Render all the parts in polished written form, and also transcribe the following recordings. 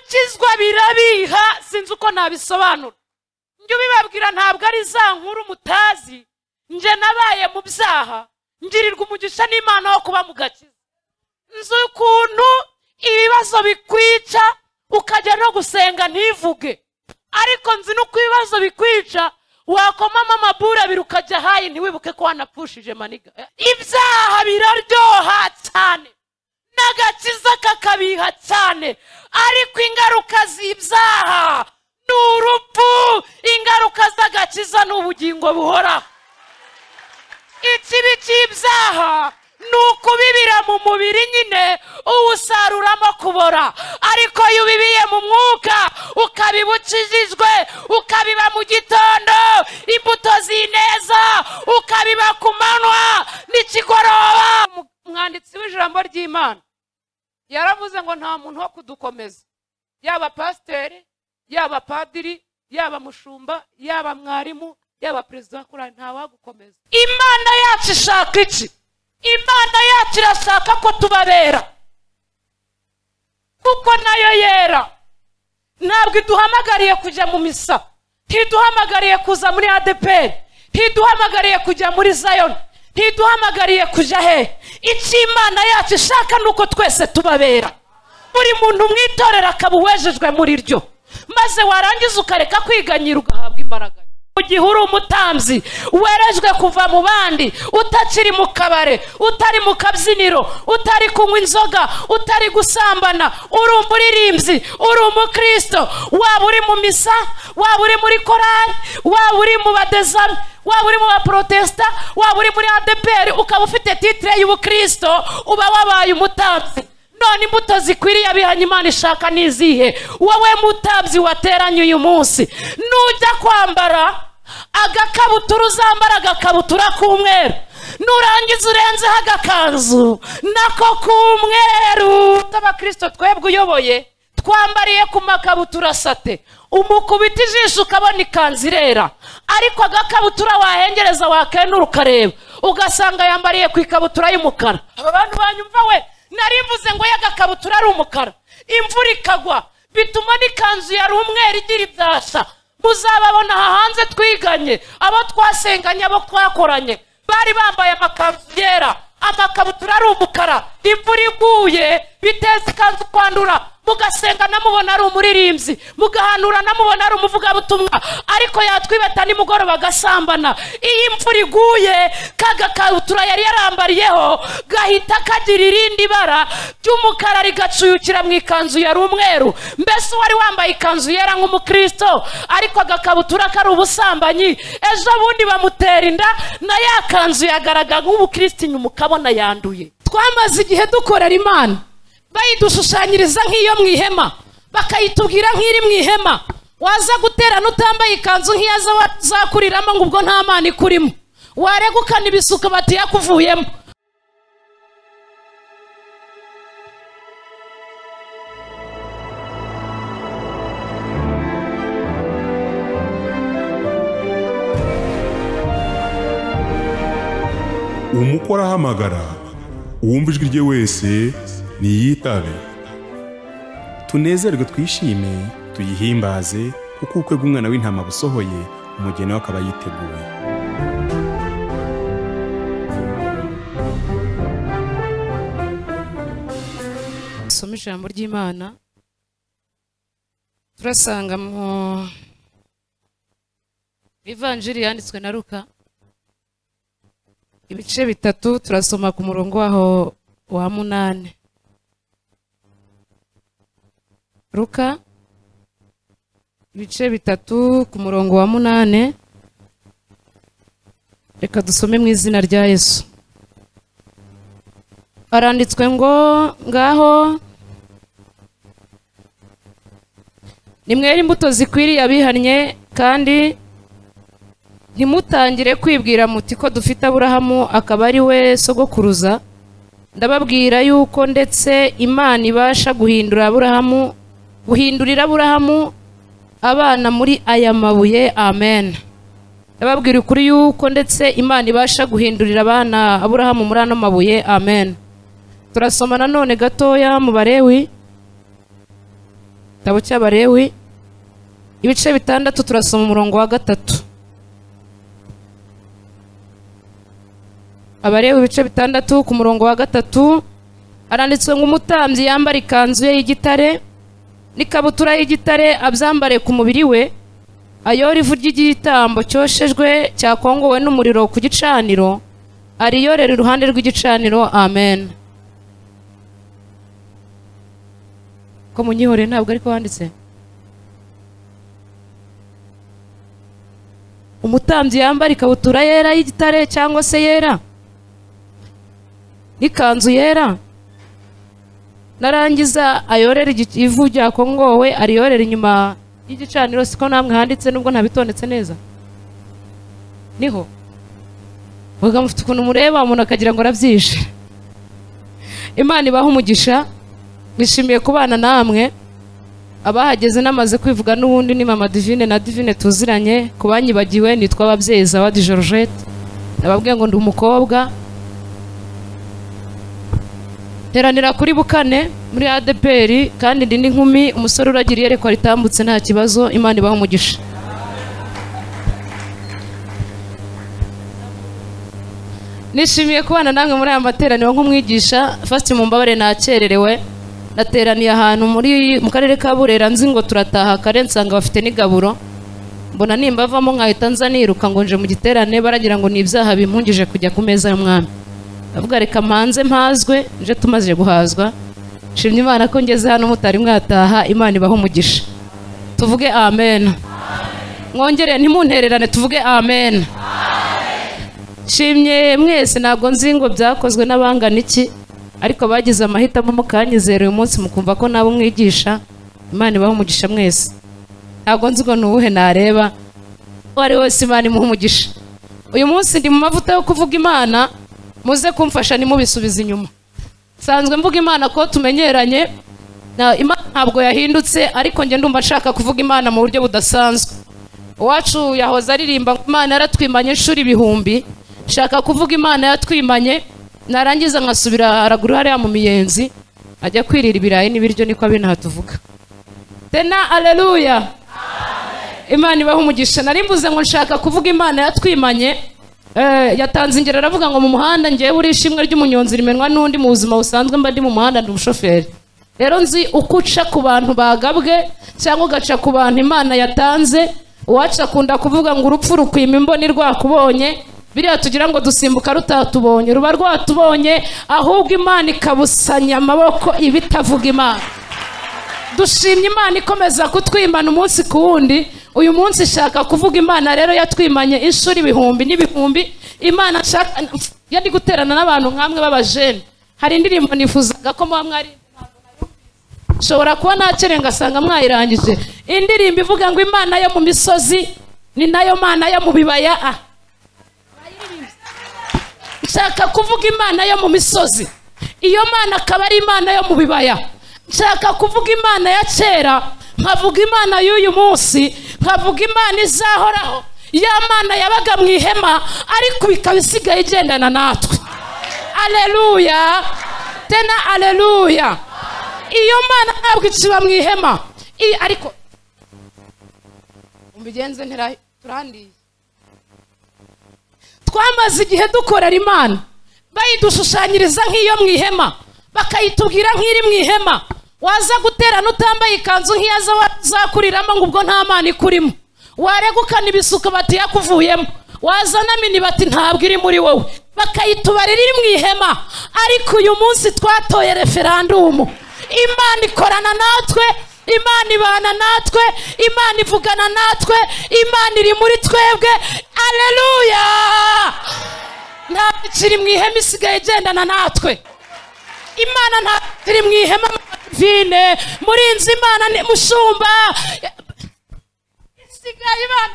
gukizwa birabiha sinzi uko nabisobanura njye ubibabwira ntabwo ari za nkuru mutazi nje nabaye mu byaha ngirirwa umugisha n'Imana wo kuba mu gakiza nzi ukuntu ibibazo bikwica ukajya no gusenga ntivuge ariko nzi nuko ibibazo bikwica wakomama amabura abiri ukajya hayi ntiwibuke ko wanapushije maniga ibyaha biraryoha cyane n'agakiza kakabiha cyane ariko ingaruka z'ibyaha ni urupfu ingaruka z'agakiza ni ubugingo buhoraho ikibi cy'ibyaha ni ukubibira mu mubiri nyine uwusaruramo kubora ariko iyo ubibiye mu mwuka ukabiba ukijijwe ukabiba mu gitondo imbuto z'ineza ukabiba ku manywa n'ikigoroba umwanditsi w'ijambo ry'Imana yaravuze ngo nta muntu wo kudukomeza yaba pasiteri yaba padiri yaba mushumba yaba mwarimu yaba perezida wa korali ntawagukomeza Imana yacu ishaka iki Imana yacu irashaka ko tubabera kuko nayo yera ntabwo iduhamagariye kujya mu misa ntiduhamagariye kuza muri ADPR ntiduhamagariye kujya muri Zion ntiduhamagariye kujya he icyo Imana yacu ishaka nuko twese tubabera buri muntu mwitorera akabuwejejwe muri ryo maze warangiza ukareka kwiganyira ugahabwa imbaraga gihe uri umutambyi werejwe kuva mu bandi utakiri mu kabare utari mu kabyiniro utari kunywa inzoga utari gusambana uri umuririmbyi uri umukristo waba uri mu misa waba uri muri korali waba uri mu badezami waba uri mu baprotesta waba uri muri ADPR ukaba ufite titre y'ubukristo uba wabaye umutambyi none imbuto zikwiriye abihanye Imana ishaka nizihe wowe mutambyi wateranye uyu munsi nujya kwambara agakabutura uzambara agakabutura k'umweru nurangiza urenzeho agakanzu nako k'umweru abakristo twebwe uyoboye twambariye ku makabutura sate umukubita ijisho ukabona ikanzu irera ariko agakabutura wahengereza wakenura ukareba ugasanga yambariye ku ikabutura y'umukara aba bantu banyumva we narimvuze ngo y'agakabutura ari umukara imvura ikagwa bituma n'ikanzu yari umweru igira ibyasha muzababona hanze twiganye abo twasenganye abo twakoranye bari bambaye amakanzu yera amakabutura ari umukara imvura iguye biteza ikanzu kwandura mugasenga namubona ari umuririmbyi mugahanura namubona ari umuvugabutumwa ariko yatwibeta nimugoroba agasambana iyi imvura iguye kagakabutura yari yarambariyeho gahita kagira irindi bara ry'umukara rigacuyukira mu ikanzu yari umweru mbese wari wambaye ikanzu yera nk'umukristo ariko agakabutura kari ubusambanyi ejo bundi bamutera inda na ya kanzu yagaragara nk'ubukristo inyuma ukabona yanduye twamaze igihe dukorera Imana bayidushushanyiriza nk'iyo mu ihema bakayitubwira nk'iri mu ihema waza guterana utambaye ikanzu nk'iyaza wazakuriramo ngo ubwo nta Mana ikurimo waregukana ibisuko bati yakuvuyemo umukora ahamagara uwumva ijwi rye wese niyitabe tunezerwe twishime tuyihimbaze kuko ubukwe bw'umwana w'intama busohoye umugeni we akaba yiteguye soma ijambo ry'Imana turasanga mu Ivanjiri yanditswe na Luka ibice 3 turasoma ku murongo waho wa 8 Luka ibice 3 ku murongo wa 8 reka dusome mu izina rya Yesu aranditswe ngo ngaho nimwere imbuto zikwiriye abihannye kandi ntimutangire kwibwira muti ko dufite Aburahamu akaba ari we sogokuruza ndababwira yuko ndetse Imana ibasha guhindurira Aburahamu abana muri aya mabuye amen ndababwira ukuri yuko ndetse Imana ibasha guhindurira abana Aburahamu muri ano mabuye amen turasoma nanone gatoya mu Balewi igitabo cy'Abalewi ibice 6 turasoma umurongo wa 3. Abalewi ibice 6 ku murongo wa 3 aranditswe ngo umutambyi yambara ikanzu ye y'igitare n'ikabutura y'igitare abyambare ku mubiri we, ayora ivu ry'igitambo cyoshejwe cyakongowe n'umuriro ku gicaniro, ariyorera iruhande rw'igicaniro. Amen. Ko munyihore ntabwo ariko wanditse. Umutambyi yambara ikabutura yera y'igitare cyangwa se yera n'ikanzu yera, narangiza ayorera ivu ryakongowe ariyorera inyuma y'igicaniro. Siko namwe handitse nubwo ntabitondetse neza. Niho muga mufite ukuntu mureba umuntu akagira ngo arabyishe. Imana ibaha umugisha. Bishimiye kubana namwe. Abahageze namaze kwivuga n'ubundi ni Mama Divine na Divine tuziranye. Kubanyibagiwe nitwa ababyeyi Zawadi Georgette. Nababwiye ngo ndi umukobwa. Teranira kuri Bukane muri ADPR kandi ndi n'inkumi. Umusore uragira yerekwa ritambutse nta kibazo. Imana ibaha umugisha. Nishimiye kubana namwe muri aya materaniro nk'umwigisha. First mu mbabare nakererewe. Nateraniye ahantu mu karere ka Burera nzi ngo turataha kare nsanga bafite n'igaburo. Mbona nimba avamo nkahita nza niruka ngo nje mu giterane baragira ngo ni ibyaha bimpungije kujya ku meza y'umwami. Avuga reka manze mpazwe nje tumaze guhazwa. Shimye Imana ko ngeze hano mutari mwataha. Imana ibaho umugisha. Tuvuge amen. Mwongere ntimuntererane tuvuge amen. Shimye mwese ntabwo nzi ngo byakozwe n'abangana iki, ariko bagize amahitamo mukanyizera uyu munsi mukumva ko nabo mwigisha. Imana ibaho umugisha mwese. Ntabwo nzi ngo nuwuhe nareba wari wese. Imana imuha umugisha. Uyu munsi ndi mu mavuta yo kuvuga Imana. Muze kumfasha nimubisubiza inyuma. Sanzwe mvuga Imana ko tumenyeranye. Imana ntabwo yahindutse, ariko nge ndumva nshaka kuvuga Imana mu buryo budasanzwe. Uwacu yahoze aririmba ngo Imana yaratwimanye inshuro 1000. Shaka kuvuga Imana yatwimanye. Narangiza nkasubira haraguru hariya mu Miyenzi ajya kwirira ibirayi n'ibiryo. Niko abina hatuvuga. Tena aleluya. Amen. Imana ibaho umugisha. Narimbuze ngo nshaka kuvuga Imana yatwimanye. Yatanze ingero aravuga ngo mu muhanda ngiye uri ishimwe ry'umunyonzi rimenwa n'undi mu buzima busanzwe mba ndi mu muhanda ndi umushoferi. Rero nzi uko uca ku bantu bagabwe cyangwa ugaca ku bantu Imana yatanze. Uwaca akunda kuvuga ngo urupfu rukwima imboni rwakubonye. Biriya tugira ngo dusimbuka rutatubonye ruba rwatubonye, ahubwo Imana ikabusanya amaboko ibitavuga Imana. Dushimye Imana ikomeza kutwimana umunsi ku wundi. Uyu munsi shaka kuvuga Imana rero yatwimanye inshuro 1000 n'ibihumbi. Imana shaka yandi guterana n'abantu nkamwe b'abajene. Hari indirimbo nifuzaga ko mwari shobora kuba nakerenga sanga mwayirangije. Indirimbo ivuga ngo Imana yo mu misozi ni nayo Mana yo mu bibaya. Nshaka kuvuga Imana yo mu misozi. Iyo Mana akaba ari Imana yo mu bibaya. Nshaka kuvuga Imana ya kera, nkavuga Imana y'uyu munsi, nkavuga Imana izahoraho. Ya Mana yabaga mu ihema ariko bikabisigaye igendana natwe. Aleluya. Tena aleluya. Iyo Mana ntabwo ikiba mu ihema. Ariko umbigenze turandiye. Twamaze igihe dukorera Imana bayidushushanyiriza nk'iyo mu ihema, bakayitubwira nk'iri mu ihema. Waza guterana utambaye ikanzu nk'iyaza wazakuriramo ngo ubwo nta Mana ikurimo. Waregukana ibisuko bati yakuvuyemo. Wazana mini bati ntabwo iri muri wowe. Bakayitubarira iri mu ihema. Ariko uyu munsi twatoye referandumu. Imana ikorana natwe. Imana ibana natwe. Imana ivugana natwe. Imana iri muri twebwe. Aleluya. Ntabwo ikiri mu ihema isigaye igendana natwe. Imana ntabwo iri mu ihema. Vine murinzi Imana ni mushumba isigaye Imana.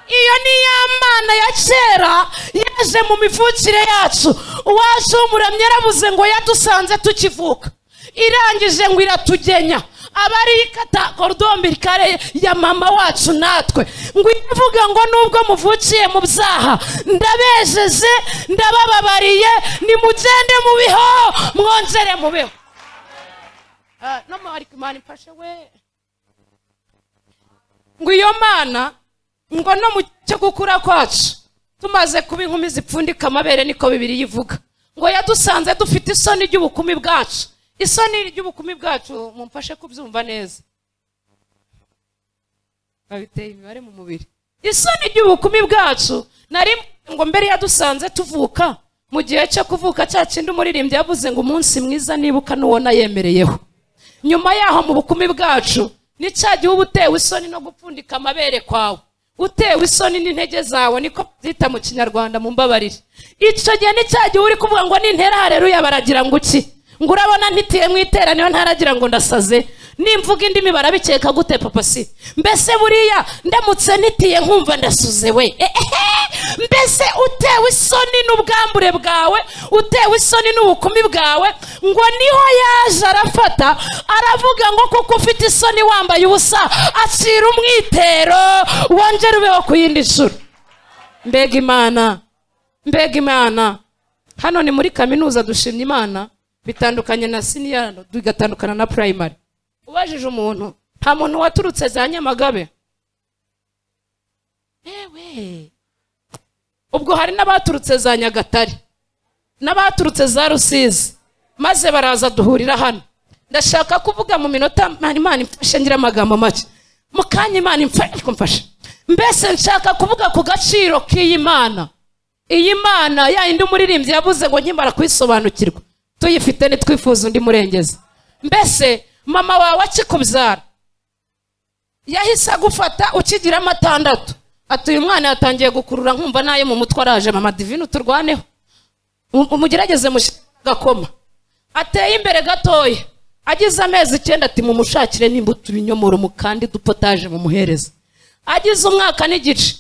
Iyo ni ya Mana ya kera yaje mu mivukire yacu. Uwaje umuramyi yaravuze ngo yadusanze tukivuka, irangije ngo iratugenya. Abari ikata kordombirikare ya mama wacu natwe ngo ivuga ngo nubwo muvukiye mu byaha ndabejeje ndabababariye nimugende mubiho mwongere mubeho. no ariko Imana imfashe we ngo iyo Mana ngo no mu cyo gukura kwacu tumaze kuba inkumi zipfundika amabere niko Bibiliya ivuga ngo yadusanze dufite isoni ry'ubukumi bwacu. Isoni ry'ubukumi bwacu mumfashe kubyumva neza, babiteye imibare mu mubiri. Isoni ry'ubukumi bwacu nari ngo mbere yadusanze tuvuka mu gihe cyo kuvuka cya kindi umuririmbyi yavuze ngo umunsi mwiza nibuka nuwona yemereyeho. Nyuma yaho mu bukumi bwacu ni cya gihe uba utewe isoni no gupfundika amabere kwawe, utewe isoni n'intege zawe, niko byita mu Kinyarwanda mu mbabarire. Icyo gihe ni cya gihe uri kuvuga ngo nintera haleluya baragira ngo uki, ngo urabona ntitiye mu iteraniro ntaragira ngo ndasaze, nimvuga indimi barabikeka gute papa si? Mbese buriya ndamutse nitiye nkumva ndasuze we. Mbese utewe isoni n'ubwambure bwawe, utewe isoni n'ubukumi bwawe, ngo niho yaje arafata aravuga ngo kuko ufite isoni wambaye ubusa acira umwitero wongera ubeho ku yindi nshuro. Mbega Imana, mbega Imana. Hano ni muri kaminuza dushimye Imana, bitandukanye na senior bigatandukana na primary. Ubajije umuntu, nta muntu waturutse za Nyamagabe. Ewe ubwo hari n'abaturutse za Nyagatare n'abaturutse za Rusizi, maze baraza duhurira hano. Ndashaka kuvuga mu minota Imana imfashe ngira amagambo make mukanya Imana imfashe. Mbese nshaka kuvuga ku gaciro k'iyi Mana. Iyi Mana ya indi umuririmbyi yavuze ngo nkimara kwisobanukirwa tuyifite nitwifuza undi murengeza. Mbese mama wawe akikubyara yahise agufata ukigira amatandatu, ati uyu mwana yatangiye gukurura nkumva nayo mu mutwe araje, mama Divine turwaneho umugerageze gakoma. Ateye imbere gatoya agize amezi 9 ati mumushakire n'imbuto ibinyomoro mukandi dupotaje mu muhereza. Agize umwaka n'igice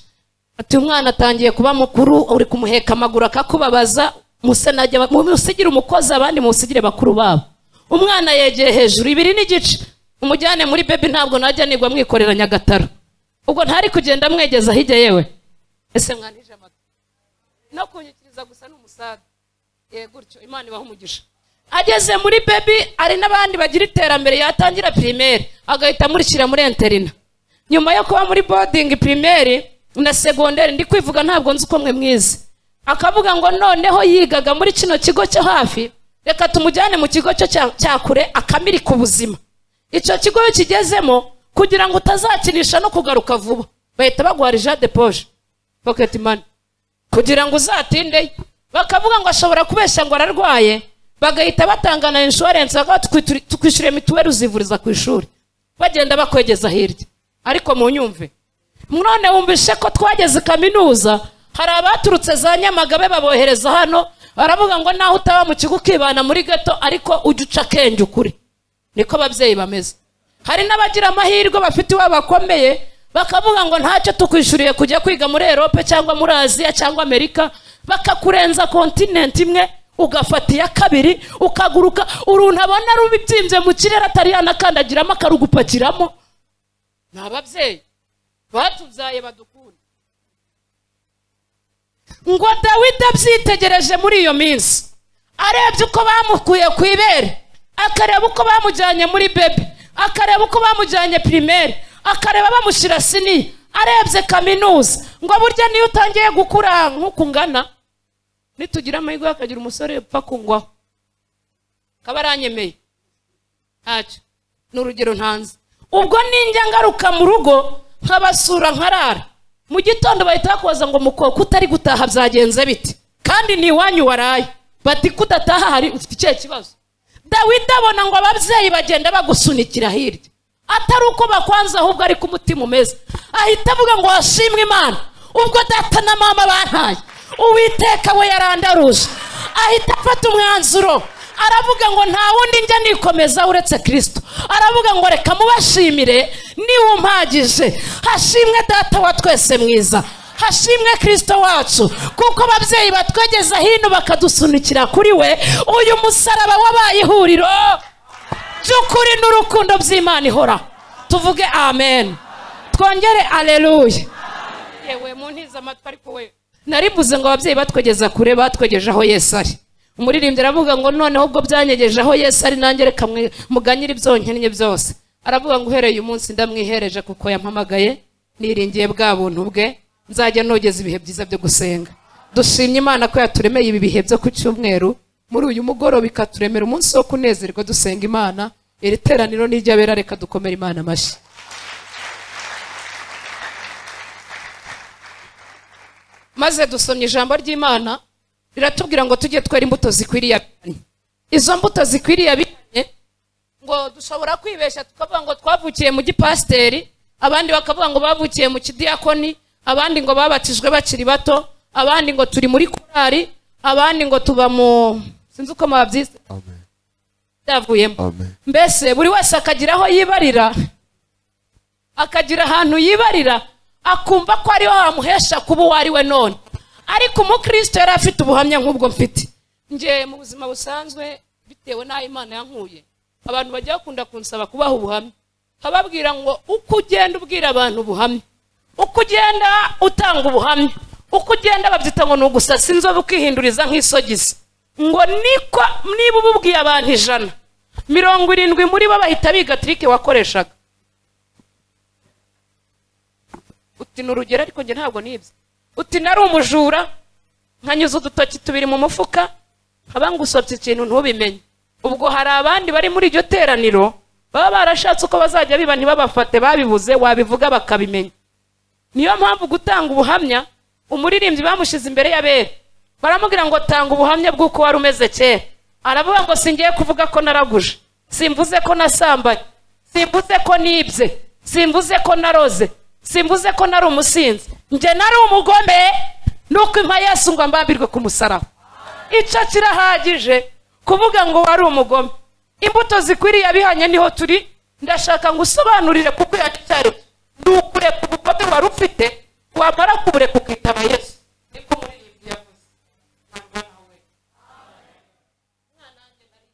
ati umwana atangiye kuba mukuru, uri kumuheka amaguru akakubabaza, musenajya musigira umukozi abandi musigire bakuru babo. Umwana yegeye hejuru 2 n'igice umujyane muri baby, ntabwo najya nigwa mwikorera Nyagataro, ubwo ntari kugenda mwegeza hirya yewe. Ese mwanije amata no kunyikiriza gusa n'umusaga gutyo. Imana ibaho umugisha. Ageze muri baby ari n'abandi bagira iterambere, yatangira primaire agahita murikira muri interina. Nyuma yo kuba muri boarding primaire na secondaire ndi kwivuga ntabwo nzi uko mwe mwize, akavuga ngo noneho yigaga muri kino kigo cyo hafi, reka tumujyane mu kigo cyo cyakure akamirika ubuzima. Icyo kigo yo kigezemo kugira ngo utazakinisha no kugaruka vuba, bahita bagwarija depoje pocket money kugira ngo uzatinde. Bakavuga ngo ashobora kubesha ngo ararwaye, bagahita batangana insurance tukwishyure mituweli uzivuriza ku ishuri, bagenda bakwegeza hirya. Ariko mu nyumve none wumvishe ko twageze kaminuza, hari abaturutse za Nyamagabe babohereza hano, baravuga ngo naho utaba mu kigo kibana muri gato ariko ujuca kenge ukuri. Niko ababyeyi bameze. Hari n'abagira amahirwe bafite iwabakomeye, bakavuga ngo ntacyo tukwishuriye kujya kwiga muri Europe cyangwa muri Asia cyangwa Amerika, bakakurenza continent imwe ugafata ya kabiri ukaguruka, uruntu abona rubibyimbye mu kirere atari yanakandagiramo akarugupakiramo. N'ababyeyi batubyaye badukunda. Ngo Dawidi abyitegereje muri iyo minsi, arebye uko bamukuye ku ibere, akareba uko bamujyanye muri baby, akareba uko bamujyanye primaire, akareba bamushyira sini, arebye kaminuza, ngo burya niyo utangiye gukura nk'uko ngana nitugira amahirwe akagira umusore upfa kungwaho kabaranyemeye ntacyo. N'urugero ntanze. Ubwo ninjya ngaruka mu rugo nkabasura nkarara, mu gitondo bahita bakoza ngo mukoko utari gutaha byagenze biti, kandi ni wanyu waraye, bati kudataha hari ufite icyo kibazo. Dawidi abona ngo ababyeyi bagenda bagusunikira hirya, atari uko bakwanza ahubwo ari ku mutima umeze, ahita avuga ngo hashimwe Imana ubwo data na mama bantaye, Uwiteka we yarandaruje. Ahita afata umwanzuro aravuga ngo nta wundi njya nikomeza uretse Kristo. Aravuga ngo reka mubashimire niwe umpagije, hashimwe data wa twese mwiza, hashimwe Kristo wacu, kuko ababyeyi batwegeza hino bakadusunikira kuri we. Uyu musaraba wabaye ihuriro by'ukuri n'urukundo by'Imana ihora. Tuvuge amen, twongere haleluya. Yewe muntiza amatwi ariko we narivuze ngo ababyeyi batwegeza kure, batwegeje aho Yesu ari. umuririmbyi aravuga ngo noneho ubwo byanyegeje aho Yesu ari nanjye reka muganyira ibyonkenye byose. Aravuga ngo uhereye umunsi ndamwihereje kuko yampamagaye niringiye bwa buntu bwe, nzajya nogeza ibihe byiza byo gusenga. Dushimye Imana ko yaturemeye ibi bihe byo ku cyumweru, muri uyu mugoroba ikaturemera umunsi wo kunezerwa dusenga Imana. Iri teraniro n'iryabera, reka dukomere Imana amashyi. Maze dusomye ijambo ry'Imana riratubwira ngo tujye twera imbuto zikwiriye abihanye. Izo mbuto zikwiriye abihanye ngo dushobora kwibeshya tukavuga ngo twavukiye mu gipasiteri, abandi bakavuga ngo bavukiye mu kidiyakoni, abandi ngo babatijwe bakiri bato, abandi ngo turi muri korari, abandi ngo tuba mu sinzi uko mabyise byavuyemo. Mbese buri wese akagira aho yibarira, akagira ahantu yibarira, akumva ko ariho hamuhesha kuba uwo ari we none. Ariko umukristo yari afite ubuhamya nk'ubwo mfite nge mu buzima busanzwe, bitewe n'aho Imana yankuye. Abantu bajya bakunda kunsaba kubaha ubuhamya, hababwira ngo uko ugenda ubwira abantu ubuhamya, uko ugenda utanga ubuhamya, uko ugenda babyita ngo nugusasa inzobe ukihinduriza nk'isogisi, ngo niko niba ububwiye abantu 100, 70 muri bo bahita biga trike wakoreshaga. Uti n'urugero ariko nge ntabwo nibye. Uti nari umujura nkanyuza udutoki 2 mu mufuka, abangusopye ikintu ntubimenye. Ubwo hari abandi bari muri iryo teraniro baba barashatse uko bazajya biba ntibabafate, babibuze wabivuga bakabimenya. Niyo mpamvu gutanga ubuhamya, umuririmbyi bamushize imbere y'abera, baramubwira ngo tanga ubuhamya bw'uko wari umeze kera. Aravuga ngo singiye kuvuga ko naraguje, simvuze ko nasambanye, simvuze ko nibye, simvuze ko naroze, simvuze ko nari umusinzi, nge nari umugome, nuko impa Yesu ngo mbambirwe ku musaraba. Ico kirahagije kuvuga ngo wari umugome. Imbuto zikwiriye abihanye niho turi. Ndashaka ngo usobanurire kuko yacyari nukure ku bugome wari ufite, wamara kubure kukitaba Yesu. Niko muri ibi yavuze. Nawe. Nanjye nari.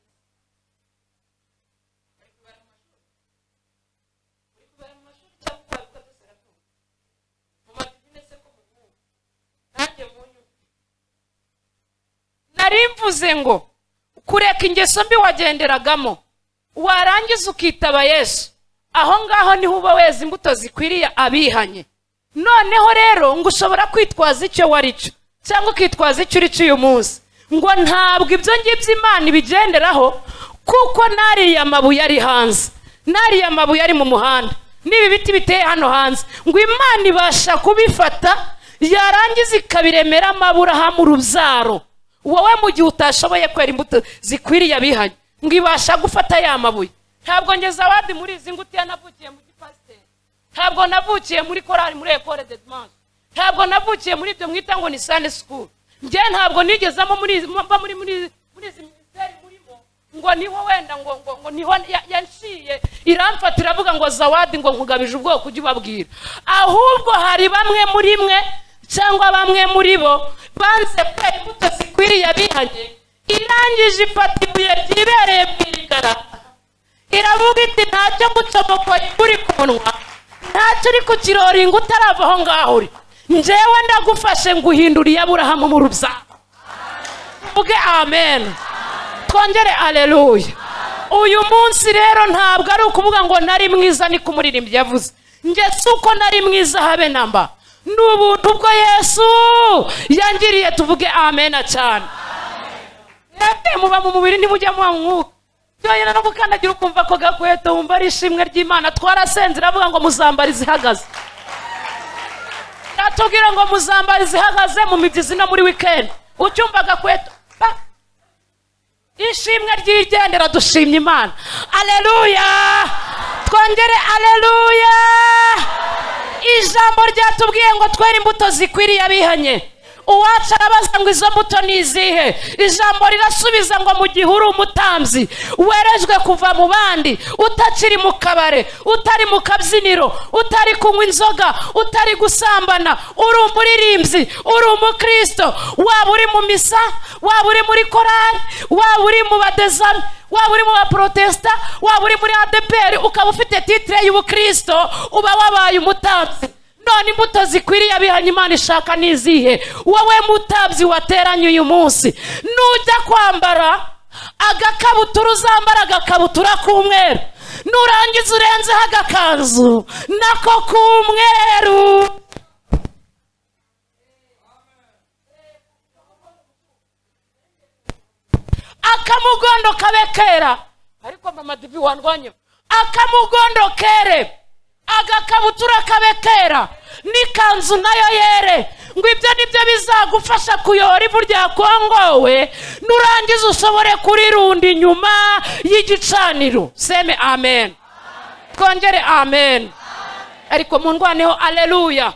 Bari mu mashuri cyangwa ukadusera ko. Mu madini se ko mu. Nanjye munyu. Nari mvuze ngo kureka ingeso mbi wagenderagamo, warangiza ukitaba Yesu, aho ngaho niho uba weza imbuto zikwiriye abihanye. Noneho rero ngo ushobora kwitwaza icyo wari cyo cyangwa ukitwaza icyo uri cyo uyu munsi, ngo ntabwo ibyo ngibyo Imana ibigenderaho, kuko nariya mabuye ari hanze, nariya mabuye ari mu muhanda, nibi biti biteye hano hanze, ngo Imana ibasha kubifata yarangiza ikabiremera Aburahamu urubyaro. Wowe mu gihe utashoboye kwera imbuto zikwiriye abihanye, ngo ibasha gufata ya mabuye. Ntabwo ngeze abandi muri izi ngutiya navukiye mu gipasiteri, ntabwo navukiye muri korari muri Ecole de Dimanche, ntabwo navukiye muri ibyo mwita ngo ni Sunday school. Nge ntabwo nigezamo muri izi ministeri murimo, ngo niho wenda ngo niho yanshiye iramfatira avuga ngo Zawadi ngo nkugabije ubwoko ujye ubabwira. Ahubwo hari bamwe muri mwe cyangwa bamwe muri bo banze kwera imbuto zikwiriye abihanye, irangije ifata ibuye ryibereye mu irigara, iravuga iti ntacyo ngucomokoye uri ku munwa, ntacyo uri ku kiroringa utarava aho ngaho uri, njyewe ndagufashe nguhinduriye Aburahamu mu rubyaro. Tuvuge amen, twongere aleluya. Uyu munsi rero ntabwo ari ukuvuga ngo nari mwiza, ni ku muririmbyi yavuze, nge suko nari mwiza habe namba, n'ubuntu bwo Yesu yangiriye. Tuvuge amen cyane. Mwebwe muba mu mubiri ntimujya mu mwuka, byonyine no gukandagira ukumva ko gakweto wumva ari ishimwe ry'Imana. Twarasenze iravuga ngo muzambara izihagaze, natubwira ngo muzambara izihagaze mu mibyizi no muri weekend, ucyumva gakweto ishimwe ry'igendera. Dushimye Imana, aleluya, twongere aleluya. Ijambo ryatubwiye ngo twere imbuto zikwiriye abihanye. Uwacu arabaza ngo izo mbuto ni izihe? Ijambo rirasubiza ngo mu gihe uri umutambyi werejwe kuva mu bandi, utakiri mu kabare, utari mu kabyiniro, utari kunywa inzoga, utari gusambana, uri umuririmbyi, uri umukristo, waba uri mu misa, waba uri muri korari, waba uri mu badezami, waba uri mu baprotesta, waba uri muri ADPR, ukaba ufite titre y'ubukristo, uba wabaye umutambyi. none imbuto zikwiriye abihanye Imana ishaka nizihe? Wowe mutabyi wateranye uyu munsi, nujya kwambara agakabutura uzambara agakabutura k'umweru, nurangiza urenzeho agakanzu nako k'umweru. Akamugondo kabe kera, ariko mama Divi wandwanye, akamugondo kere, agakabutura kabe kera, n'ikanzu nayo yere, ngo ibyo nibyo bizagufasha kuyora ivu ryakongowe, nurangiza ushobore kurirunda inyuma y'igicaniro. Seme amen, kongere amen. Ariko mundwaneho aleluya.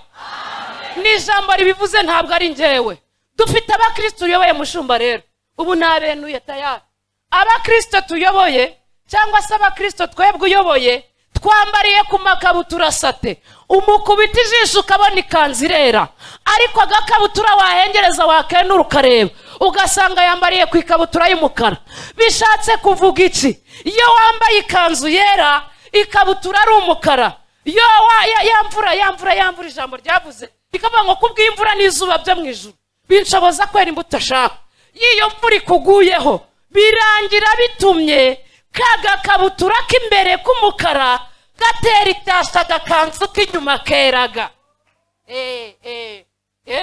N'ijambo ribivuze ntabwo ari njyewe. Dufite abakristo uyoboye mushumba rero, ubu nabenuye tayari. Abakristo tuyoboye cyangwa se abakristo twebwe uyoboye, twambariye ku makabutura sate, umukubita ijisho ukabona ikanzu irera, ariko agakabutura wahengereza wakenura ukareba ugasanga yambariye ku ikabutura y'umukara. Bishatse kuvuga iki? Iyo wambaye ikanzu yera ikabutura ari umukara, yo yamvura ijambo ryavuze ikavuga ngo kubw'imvura n'izuba byo mu ijuru binshoboza kwera imbuto ashaka. Iyo mvura ikuguyeho birangira bitumye kagakabutura k'imbere k'umukara gatera itasha agakanzu k'inyuma keraga.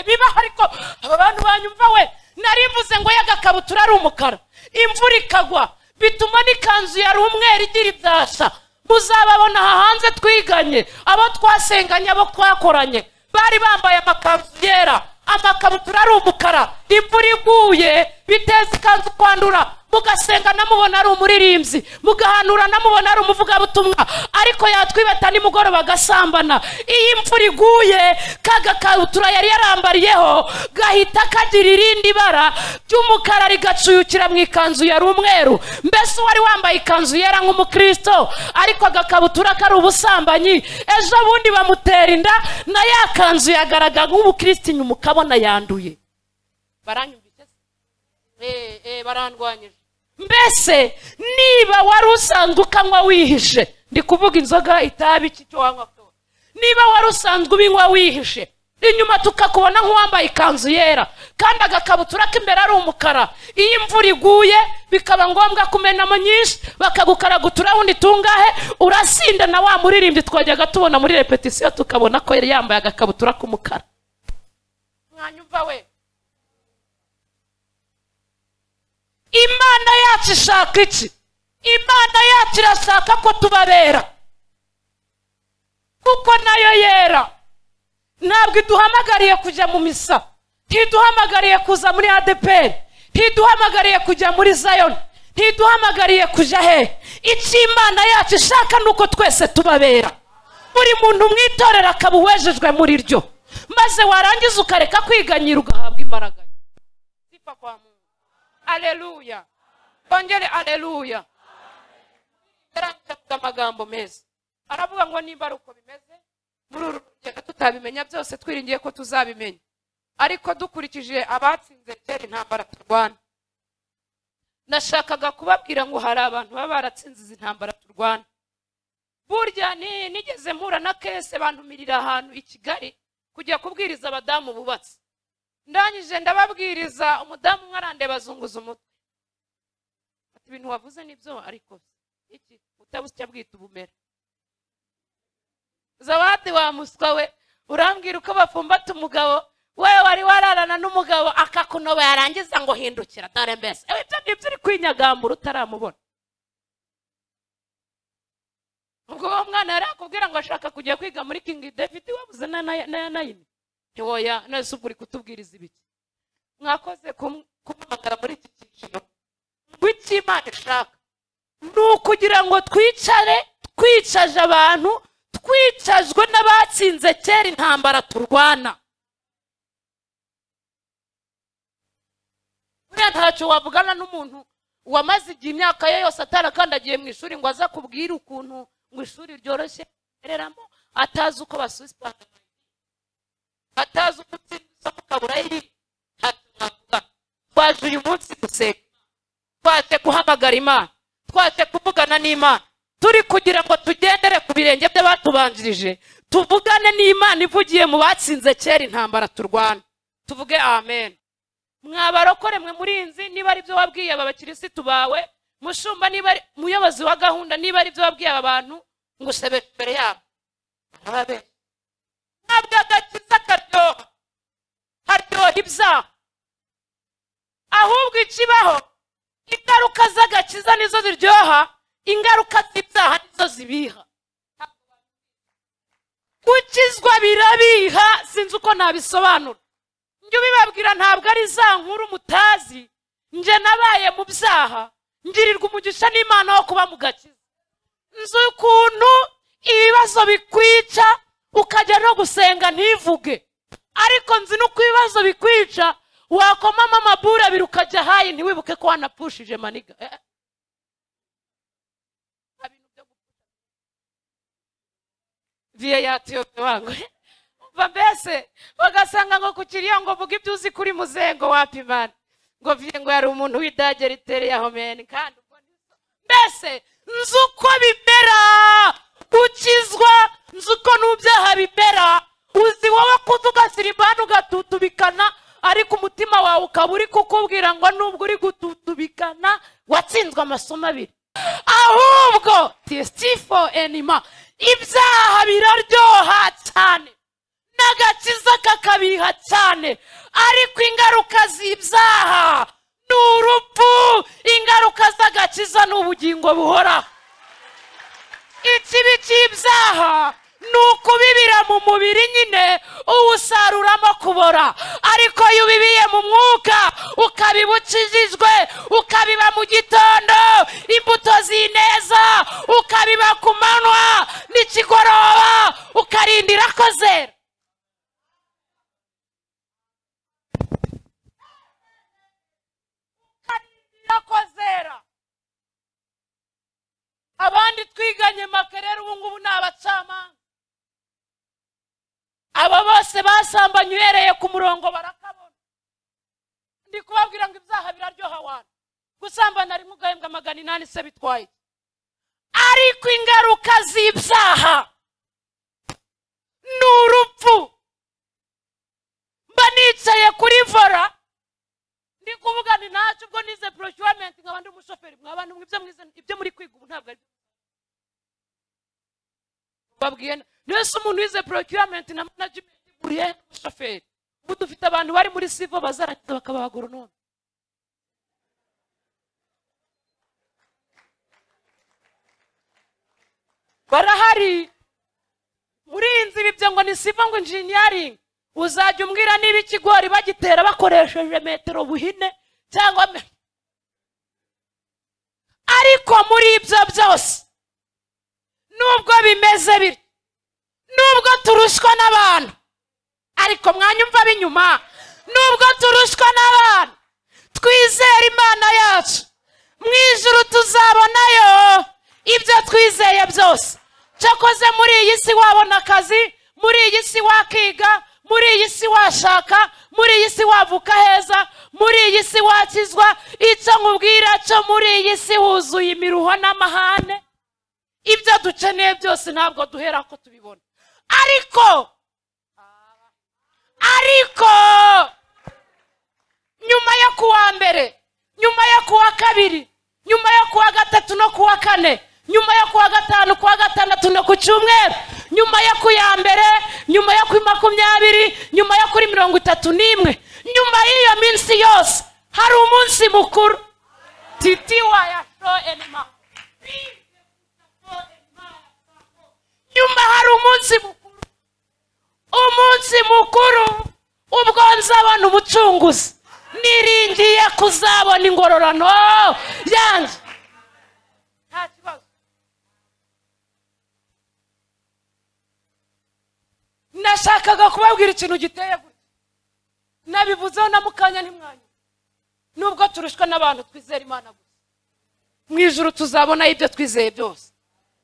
Biba ariko aba bantu banyumva we, narivuze ngo yagakabutura ari umukara, imvura ikagwa bituma n'ikanzu yari umweru igira ibyasha. Muzababona hanze twiganye, abo twasenganye, abo twakoranye, bari bambaye amakanzu yera, amakabutura ari umukara. Imvura iguye biteza ikanzu kwandura, mugasenga namubona ari umuririmbyi, mugahanura namubona ari umuvugabutumwa, ariko yatwibata nimugoroba agasambana. Iyi imvura iguye kagakabutura yari yarambariyeho gahita kagira irindi bara ry'umukara rigacuyukira mu ikanzu yari umweru. Mbese wari wambaye ikanzu yera nk'umukristo ariko agakabutura kari ubusambanyi, ejo bundi bamutera inda na ya kanzu yagaragara nk'ubukristo inyuma ukabona yanduye. Baranyumvise se? Barandwanyije. Mbese niba wari usanzwe ukanywa wihishe, ndi kuvuga inzoga, itabi, icyo wanywa, niba wari usanzwe ubinywa wihishe, inyuma tukakubona nk'uwambaye ikanzu yera kandi agakabutura k'imbere ari umukara, iyo imvura iguye bikaba ngombwa kumenamo nyinshi bakagukaragutura undi tungahe, urasinda na wa muririmbyi twajyaga tubona muri repetition tukabona ko yari yambaye agakabutura k'umukara. Mwanyumva we? Imana yacu ishaka iki? Imana yacu irashaka ko tubabera, kuko nayo yera. Ntabwo iduhamagariye kujya mu misa, ntiduhamagariye kuza muri ADPR, ntiduhamagariye kujya muri Zion, ntiduhamagariye kujya he. Icyo Imana yacu ishaka nuko twese tubabera, buri muntu mwitorera akaba uwejejwe muri ryo, maze warangiza ukareka kwiganyira ugahabwa imbaraga. Sifa kwa Mungu. Aleluya. Bongere aleluya. Yarandika amagambo meza, aravuga ngo nimba ari uko bimeze muri uru rugendo tutabimenya byose, twiringiye ko tuzabimenya, ariko dukurikije abatsinze kera intambara turwana. Nashakaga kubabwira ngo hari abantu baba baratsinze izi ntambara turwana. Burya nigeze mpura na kese bantumirira ahantu i Kigali kujya kubwiriza abadamu bubatse. Ndangije ndababwiriza, umudamu umwe arandeba azunguza umutwe, ati ibintu wavuze nibyo, ariko iki utabusya bwita ubumera. Zawadi wa muswa we, urambwira uko bafumbata umugabo, wewe wari wararana n'umugabo akakunoba yarangiza ngo hindukira dore mbese ibyo nibyo uri kwinyagambura utaramubona. Ubwo uwo mwana yari akubwira ngo ashaka kujya kwiga muri King David, wabuze na nayini ntiwoya, nese ubwo uri kutubwiriza ibiki? Mwakoze kumamagara muri iki cyiciro. W'iki Imana ishaka nukugira ngo twicare twicaje abantu, twicajwe n'abatsinze kera intambara turwana. Buriya ntacyo wavugana n'umuntu wamaze igihe imyaka ye yose atarakandagiye mu ishuri ngo aza kubwira ukuntu ngo ishuri ryoroshye ereramo, atazi uko basuspend, atazi uko utsinda ukabura yiri. Twaje uyu munsi gusenga, twaje guhamagara Imana, twaje kuvugana n'Imana, turi kugira ngo tugendere ku birenge by'abatubanjirije, tuvugane n'Imana ivugiye mu batsinze kera intambara turwana. Tuvuge amen. Mwabarokore mwe murinzi, niba ari byo wabwiye aba bakirisitu bawe, mushumba niba ari muyobozi wa gahunda, niba ari byo wabwiye aba bantu, ngusebe imbere yabo. Ababe ntabwo agakiza karyoha, haryoha ibyaha. Ahubwo ikibaho, ingaruka z'agakiza nizo ziryoha, ingaruka z'ibyaha nizo zibiha. Gukizwa birabiha, sinzi uko nabisobanura. Njye ubibabwira ntabwo ari za nkuru mutazi, nje nabaye mu byaha, ngirirwa umugisha n'Imana wo kuba mu gakiza. Nzi ukuntu ibibazo bikwica ukajya no gusenga ntivuge, ariko nzi nuko ibibazo bikwica wakomamo amabura abiri ukajya hayi ntiwibuke ko wanapushije maniga. Viye yatiyote wangu mbese bagasanga ngo kukiriyo ngo vuga ibyo uzi kuri muzengo wapi bana, ngo viye ngo yari umuntu w'Idage ritereye aho meni. Kandi mbese nzi uko bimera ukizwa, nzi uko n'ubyaha bimera. Uzi wowe kuvuga sirimbana ugatutubikana, ariko umutima wawe ukaba uri kukubwira ngo nubwo uri gututubikana watsinzwe amasomo abiri. Ahubwo testifo enima, ibyaha biraryoha cyane n'agakiza kakabiha cyane, ariko ingaruka z'ibyaha ni urupfu, ingaruka z'agakiza ni ubugingo buhora. Ikibi cy'ibyaha ni ukubibira mu mubiri nyine uwusaruramo kubora, ariko iyo ubibiye mu mwuka ukabiba ukijijwe, ukabiba mu gitondo imbuto z'ineza, ukabiba ku manywa n'ikigoroba, ukarindira ko zera. Abandi twiganye Makerere ubu ngubu ni abacamanza. Aba bose basambanye uhereye ku murongo barakabona. Ndi kubabwira ngo ibyaha biraryoha wana, gusambana rimwe ugahembwa 800 se bitwaye. Ariko ingaruka z'ibyaha ni urupfu. Mba nicaye kuri vora ndi kuvuga ni ntacyo ubwo nize procurement nk'abandi umushoferi, mw'abantu mw'ibyo ibyo muri kwiga ubu ntabwo ari babwiye. Nese umuntu wize procurement na management buriye umushoferi, ubu dufite abantu bari muri civil bazarakiza bakaba abagoronome. Barahari murinzi ibyo ngo ni civil ngo engineering. Uzajya umbwira niba ikigori bagitera bakoresheje metero buhine cyangwa ariko muri ibyo byose nubwo bimeze bityo, nubwo turushwa n'abantu, ariko mwanyumva binyuma, nubwo turushwa n'abantu, twizere Imana yacu, mu ijuru tuzabonayo ibyo twizeye byose. Cyakoze muri iyi si wabona akazi, muri iyi si wakiga, muri iyi si washaka, muri iyi si wavuka heza, muri iyi si wakizwa. Icyo nkubwira cyo muri iyi si huzuye imiruho n'amahane. Ibyo dukeneye byose ntabwo duhera ko tubibona, ariko nyuma yo kuwa mbere, nyuma yo kuwa kabiri, nyuma yo kuwa gatatu no kuwa kane, nyuma yo kuwa gatanu, kuwa gatandatu no ku cyumweru, nyuma yo kuya mbere, nyuma yo kuri 20, nyuma yo kuri 31, nyuma y'iyo minsi yose hari umunsi mukuru. Titiwa ya show enima. Nyuma hari umunsi mukuru, umunsi mukuru ubwo nzabona umucunguzi, niringiye kuzabona ingororano yanjye. Nta kibazo. Nashakaga kubabwira ikintu giteye gutya, nabivuzeho na mukanya ntimwanya. Nubwo turushwa n'abantu, twizera Imana gusa, mu ijuru tuzabona ibyo twizeye byose.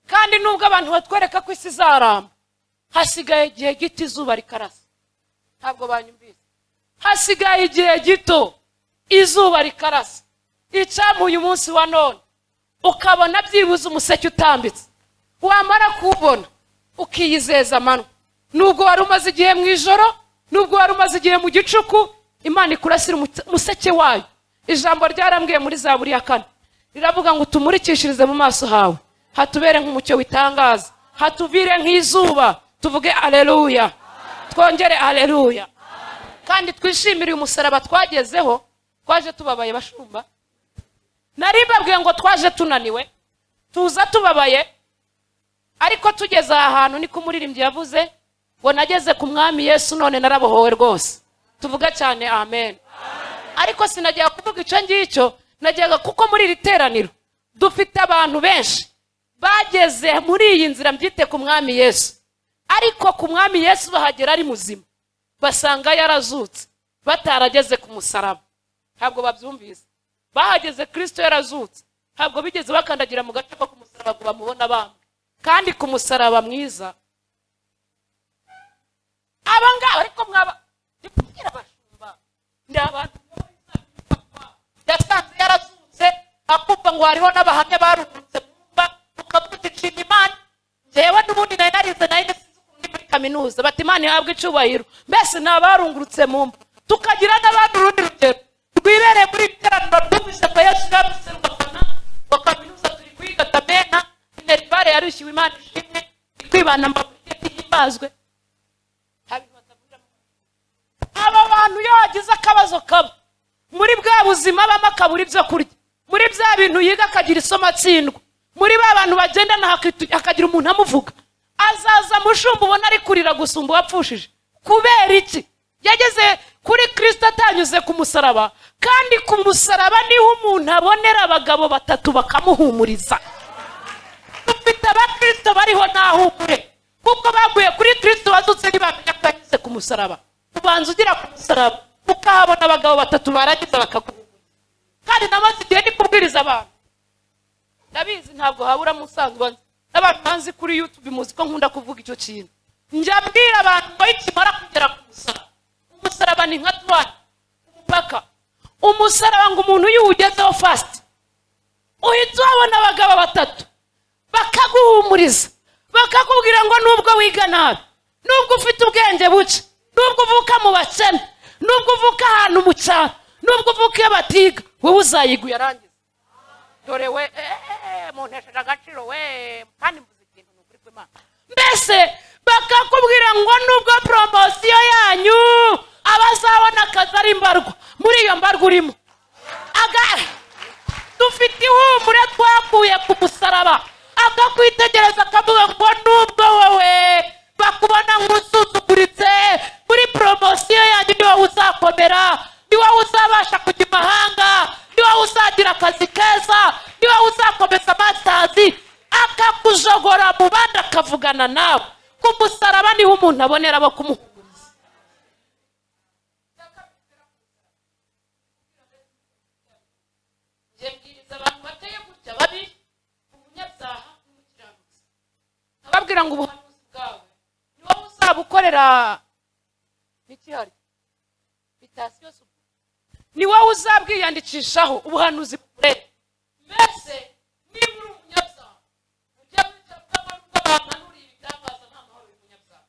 Kandi nubwo abantu batwereka ko isi izaramba, hasigaye igihe gito izuba rikarasa. Ntabwo banyumvise. Hasigaye igihe gito izuba rikarasa. Icyamuye umunsi wa none ukabona byibuze umuseke utambitse, wamara kuwubona ukiyizeza amano, nubwo wari umaze igihe mu ijoro, nubwo wari umaze igihe mu gicuku, Imana ikurasira umuseke wayo. Ijambo ryarambwiye muri Zaburi ya 4 riravuga ngo tumurikishirize mu maso hawe, hatubere nk'umucyo witangaza, hatuvire nk'izuba. Tuvuge aleluya, twongere aleluya. Kandi twishimire uyu musaraba twagezeho. Twaje tubabaye bashumba, nari mbabwiye ngo twaje tunaniwe, tuza tubabaye, ariko tugeze ahantu niko umuririmbyi yavuze ngo nageze ku mwami Yesu none narabohowe rwose. Tuvuga cyane amen. Ariko sinajya kuvuga icyo ngicyo, najyaga kuko muri iri teraniro dufite abantu benshi bageze muri iyi nzira mbyite ku mwami Yesu, ariko ku mwami Yesu bahagera ari muzima, basanga yarazutse, batarageze ku musaraba. Ntabwo babyumvise, bahageze Kristo yarazutse, ntabwo bigeze bakandagira mu gace ko ku musaraba ngo bamubona bamwe. Kandi ku musaraba mwiza abangaba ariko mwaba ndikubwira bashumba, ndi abantu yasanze yarazutse, akumva ngo hariho n'abahamya barungurutse mumba, ukavuga nshima Imana. Jewe n'ubundi nari narize nari nasize ukundi muri kaminuza, bati Imana ihabwe icubahiro. Mbese nabarungurutse mumba, tukagira n'abandi urundi rugero rwibereye muri iteraniro ry'ubise ko Yesu yamuserukana wa kaminuza turi kwiga Tamena, Minerivare yarishyuwe, Imana ishimwe, kwibana mabwite himbazwe. Aba bantu iyo wagize akabazo kaba muri bwa buzima bama kaburi byo kurya, muri bya bintu yiga akagira isomo atsindwa, muri ba bantu bagendana hakagira umuntu amuvuga, azaza mushumba ubona ari kurira gusumba wapfushije. Kubera iki? Yageze kuri Kristo atanyuze ku musaraba, kandi ku musaraba niho umuntu abonera abagabo 3 bakamuhumuriza. Dufite abakristo bariho ntahumure, kuko baguye kuri Kristo wazutse ntibamenya ko yanyuze ku musaraba. Ubanza ugira ku musaraba ukahabona abagabo 3 baragize bakaguhumuriza. Kandi namaze igihe ndi kubwiriza abantu, ndabizi ntabwo habura musanzwe n'abantu banzi kuri YouTube muzi ko nkunda kuvuga icyo kintu. Njya mbwira abantu ngo ikimara kugera ku musaraba, umusaraba ni nka tuwani umupaka. Umusaraba ngo umuntu yuwugezeho fast, uhita wabona abagabo 3 bakaguhumuriza, bakakubwira ngo nubwo wiga nabi, nubwo ufite ubwenge buke, nubwo uvuka mu bakene, nubwo uvuka ahantu mu cyaro, nubwo uvuka iyo batiga, wowe uzayiga yarangiza. Dore we muntesheje agaciro we, kandi mvuze ikintu n'ukuri kw'Imana. Mbese bakakubwira ngo nubwo promosiyo yanyu abazabona akazi ari mbarwa, muri iyo mbarwa urimo dufite ihumure twakuye ku musaraba, akakwitegereza akavuga ngo nubwo wowe bakubona nk'usuzuguritse, muri promosiyo yanyu ni wowe uzakomera, ni wowe uzabasha kujya imahanga, ni wowe uzagira akazi keza, ni wowe uzakomeza masters. Akakujogora mu bandi akavugana nawe. Ku musaraba niho umuntu abonera abo kumuhumuriza. Jebwiriza abantu bateye gutya babi, umunyabyaha n'umukiranutsi, ababwira ngo ubuhanuzi bwawe ni wowe uzabukorera n'ikihari bitasiyo, ni wowe uzabwiyandikishaho ubuhanuzi bure. Mbese niba uri umunyabyaha ujya wicara n'ubwo bamanuriye ibitangaza nta mahoro y'umunyabyaha.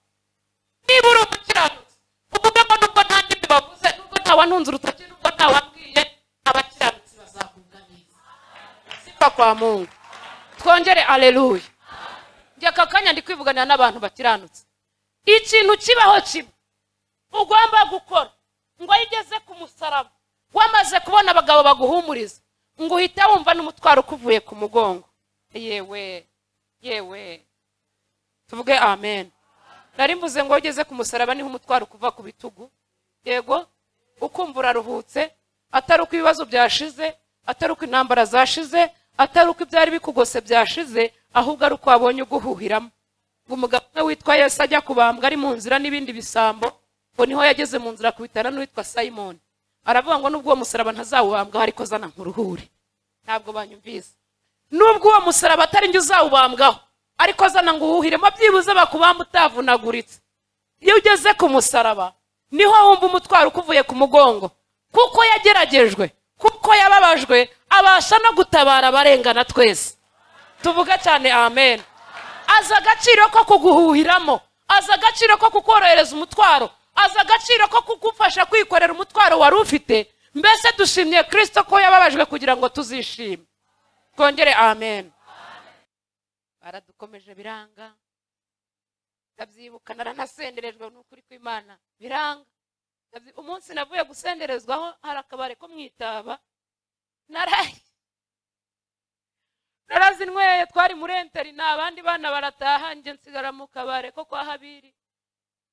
Niba uri umukiranutsi uvuga ngo nubwo nta ndimi bavuze, nubwo ntawantunze urutoki, nubwo ntawambwiye, abakiranutsi bazakubwa neza. Sifa kwa Mungu. Twongere aleluya. Njye kakanya ndi kwivuganira n'abantu bakiranutse. Ikintu kibaho kiba ugomba gukora ngo igeze ku musaraba, wamaze kubona abagabo baguhumuriza, ngo uhite wumva n'umutwaro kuvuye ku mugongo. Yewe tuvuge amen. Nari mvuze ngo ugeze ku musaraba niho umutwaro kuva ku bitugu, yego ukumva uraruhutse, atari uko ibibazo byashize, atari uko intambara zashize, atari uko ibyari bikugose byashize, ahubwo ari uko wabonye uguhuhiramo. Ngo umugabo witwa Yesu ajya kubambwa ari mu nzira n'ibindi bisambo, ngo niho yageze mu nzira kubitana n'uwitwa Simon. Aravuga ngo nubwo uwo musaraba ntazawubambwaho, ariko zana nkuruhure. Ntabwo banyumvise. Nubwo uwo musaraba atari njye uzawubambwaho, ariko zana nguhuhiremo, byibuze bakubamba utavunaguritse. Iyo ugeze ku musaraba niho wumva umutwaro ukuvuye ku mugongo, kuko yageragejwe, kuko yababajwe, abasha no gutabara abarengana twese. Tuvuga cyane amen. Aza agaciro ko kuguhuhiramo, aza agaciro ko kukorohereza umutwaro, aza agaciro ko kugufasha kwikorera umutwaro wari ufite. Mbese dushimye Kristo ko yababajwe kugira ngo tuzishime. Kongere amen. Baradukomeje biranga. Ndabyibuka naranasenderejwe n'ukuri kw'Imana biranga. Umunsi navuye gusenderezwaho hari akabare ko mwitaba. Narazinyweye twari muri enteri n'abandi bana barataha nje nsigara mu kabare ko kwa Habiri.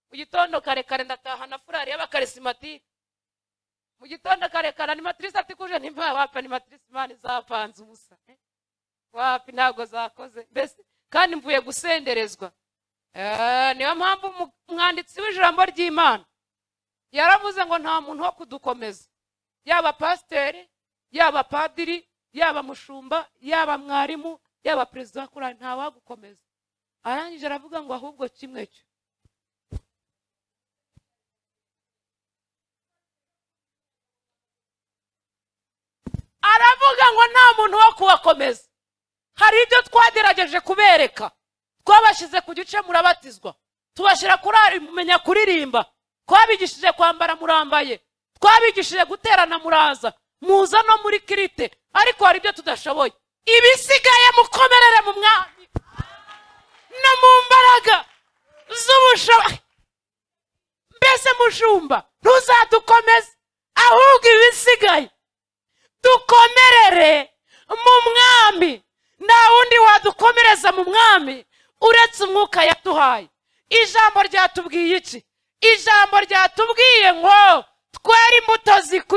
Mu gitondo kare kare ndataha na furari y'abakarismatike. Mu gitondo kare kare animatrice ati kuje ntimba wapi animatrice Imana zapanze ubusa. Wapi ntago zakoze. Mbese kandi mvuye gusenderezwa. Niyo mpamvu umwanditsi w'ijambo ry'Imana yaravuze ngo nta muntu wo kudukomeza. Yaba pasiteri, yaba padiri, yaba mushumba, yaba mwarimu, yaba perezida wa korali, nta wagukomeza. Arangije aravuga ngo ahubwo kimwe cyo. Aravuga ngo nta muntu wo kubakomeza. Hari ibyo twagerageje kubereka. Twabashize ku gice murabatizwa. Tubashira kumenya kuririmba. Twabigishije kwambara murambaye. Twabigishije guterana muraza. Muza no muri kirite. Ariko hari ibyo tudashoboye. Ibisigaye mukomerere mu mwami. No mu mbaraga z'ubushobozi. Mbese mushumba ntuzadukomeze. Ahubwo ibisigaye dukomerere mu mwami. Nta wundi wadukomereza mu mwami uretse umwuka yaduhaye. Ijambo ryatubwiye iki? Ijambo ryatubwiye ngo twere imbuto zikwiye.